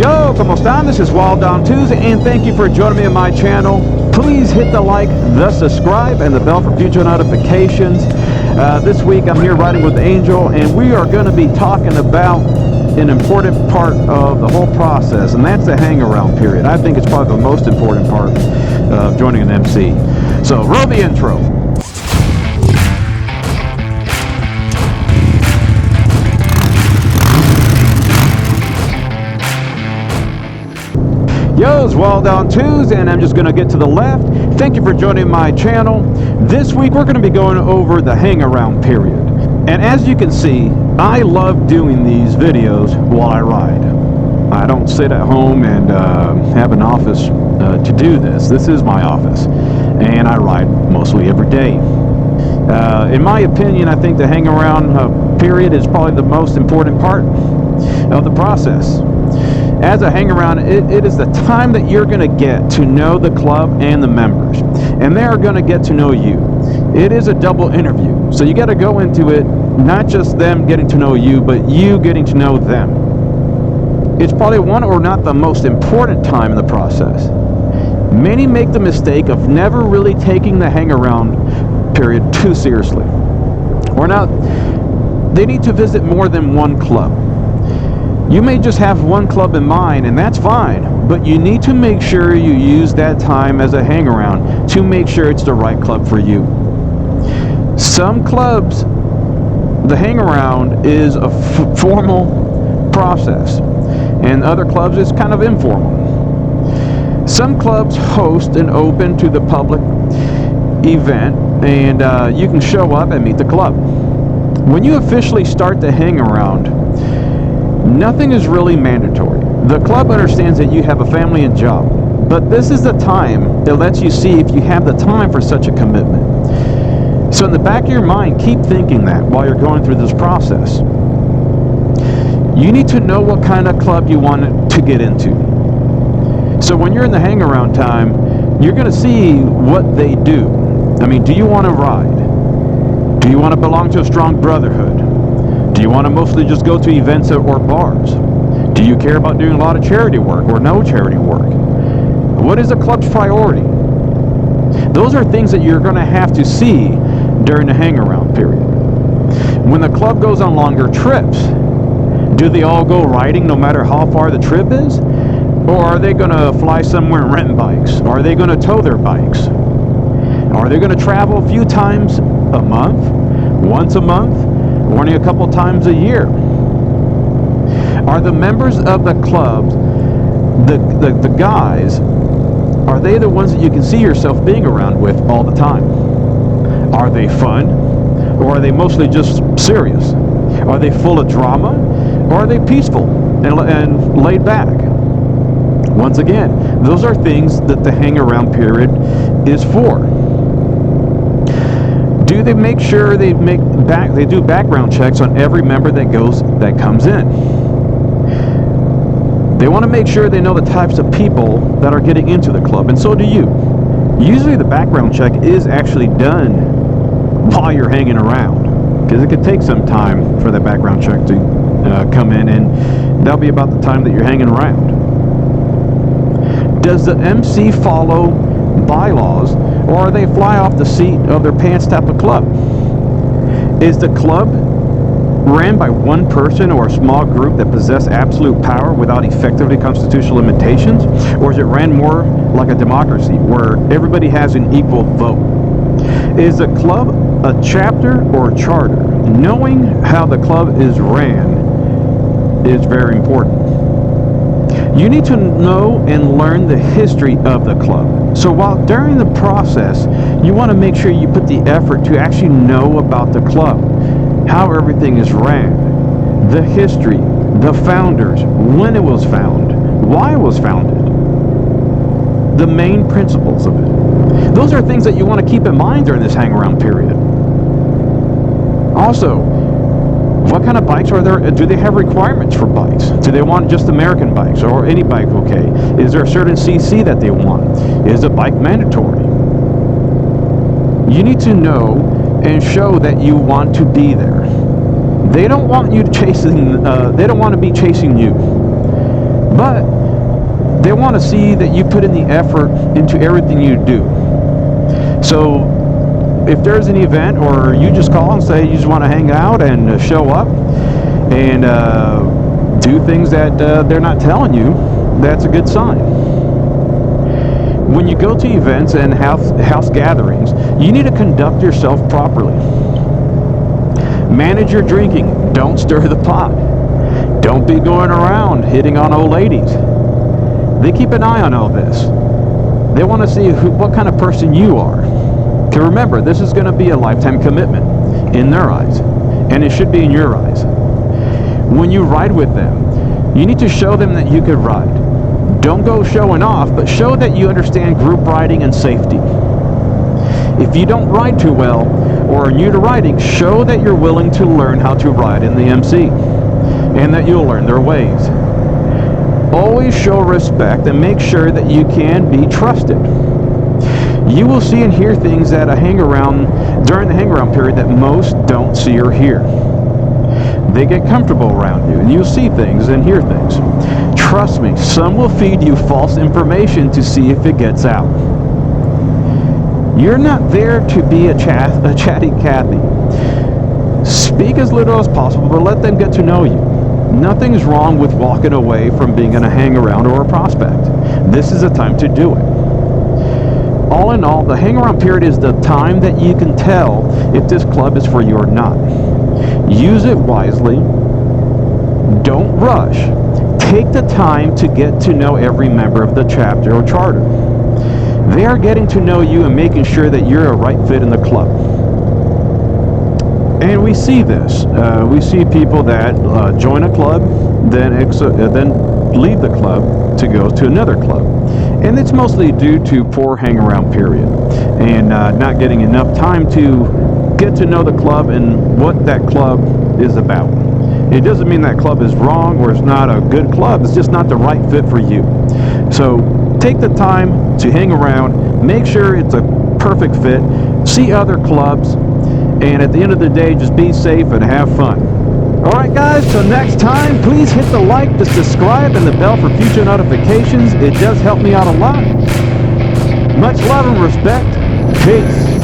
Yo, ¿cómo están? This is Wild on Tuesday, and thank you for joining me on my channel. Please hit the like, the subscribe, and the bell for future notifications. This week I'm here riding with Angel, and we are going to be talking about an important part of the whole process, and that's the hang-around period. I think it's probably the most important part of joining an MC. So, roll the intro. Yo, it's Wild on Tuesday, and I'm just going to get to the left. Thank you for joining my channel. This week we're going to be going over the hang-around period. And as you can see, I love doing these videos while I ride. I don't sit at home and have an office to do this. This is my office, and I ride mostly every day. In my opinion, I think the hang-around period is probably the most important part of the process. As a hang-around, it is the time that you're going to get to know the club and the members, and they are going to get to know you. It is a double interview, so you got to go into it not just them getting to know you, but you getting to know them. It's probably one or not the most important time in the process. Many make the mistake of never really taking the hang-around period too seriously. Or not, they need to visit more than one club. You may just have one club in mind, and that's fine, but you need to make sure you use that time as a hang-around to make sure it's the right club for you. Some clubs, the hang-around is a formal process, and other clubs it's kind of informal. Some clubs host an open to the public event, and you can show up and meet the club. When you officially start the hang-around, nothing is really mandatory. The club understands that you have a family and job, but this is the time that lets you see if you have the time for such a commitment. So in the back of your mind, keep thinking that while you're going through this process. You need to know what kind of club you want to get into. So when you're in the hang-around time, you're going to see what they do. I mean, do you want to ride? Do you want to belong to a strong brotherhood? Do you want to mostly just go to events or bars? Do you care about doing a lot of charity work or no charity work? What is the club's priority? Those are things that you're going to have to see during the hang-around period. When the club goes on longer trips, do they all go riding no matter how far the trip is? Or are they going to fly somewhere and rent bikes? Are they going to tow their bikes? Are they going to travel a few times a month? Once a month? Only a couple times a year? Are the members of the club, the guys, are they the ones that you can see yourself being around with all the time? Are they fun? Or are they mostly just serious? Are they full of drama? Or are they peaceful and laid back? Once again, those are things that the hang-around period is for. Do they make sure they do background checks on every member that comes in? They want to make sure they know the types of people that are getting into the club, and so do you. Usually the background check is actually done while you're hanging around, because it could take some time for the background check to come in, and that'll be about the time that you're hanging around. Does the MC follow bylaws, or are they fly off the seat of their pants type of club? Is the club ran by one person or a small group that possess absolute power without effectively constitutional limitations? Or is it ran more like a democracy where everybody has an equal vote? Is the club a chapter or a charter? Knowing how the club is ran is very important. You need to know and learn the history of the club. So while during the process, you want to make sure you put the effort to actually know about the club, how everything is ran, the history, the founders, when it was found, why it was founded, the main principles of it. Those are things that you want to keep in mind during this hang-around period. Also, what kind of bikes are there? Do they have requirements for bikes? Do they want just American bikes or any bike okay? Is there a certain CC that they want? Is a bike mandatory? You need to know and show that you want to be there. They don't want you chasing. They don't want to be chasing you. But they want to see that you put in the effort into everything you do. So if there's an event, or you just call and say you just want to hang out and show up and do things that they're not telling you, that's a good sign. When you go to events and house gatherings, you need to conduct yourself properly. Manage your drinking. Don't stir the pot. Don't be going around hitting on old ladies. They keep an eye on all this. They want to see what kind of person you are. To remember, this is going to be a lifetime commitment in their eyes, and it should be in your eyes. When you ride with them, you need to show them that you could ride. Don't go showing off, but show that you understand group riding and safety. If you don't ride too well or are new to riding, show that you're willing to learn how to ride in the MC and that you'll learn their ways. Always show respect and make sure that you can be trusted. You will see and hear things at a hang-around during the hang-around period that most don't see or hear. They get comfortable around you, and you'll see things and hear things. Trust me, some will feed you false information to see if it gets out. You're not there to be a chatty Cathy. Speak as little as possible, but let them get to know you. Nothing's wrong with walking away from being in a hang-around or a prospect. This is a time to do it. All in all, the hang-around period is the time that you can tell if this club is for you or not. Use it wisely. Don't rush. Take the time to get to know every member of the chapter or charter. They are getting to know you and making sure that you're a right fit in the club. And we see this. We see people that join a club, then leave the club to go to another club. And it's mostly due to poor hang-around period and not getting enough time to get to know the club and what that club is about. It doesn't mean that club is wrong or it's not a good club. It's just not the right fit for you. So take the time to hang around, make sure it's a perfect fit, see other clubs, and at the end of the day, just be safe and have fun. Alright guys, till next time, please hit the like, the subscribe, and the bell for future notifications. It does help me out a lot. Much love and respect. Peace.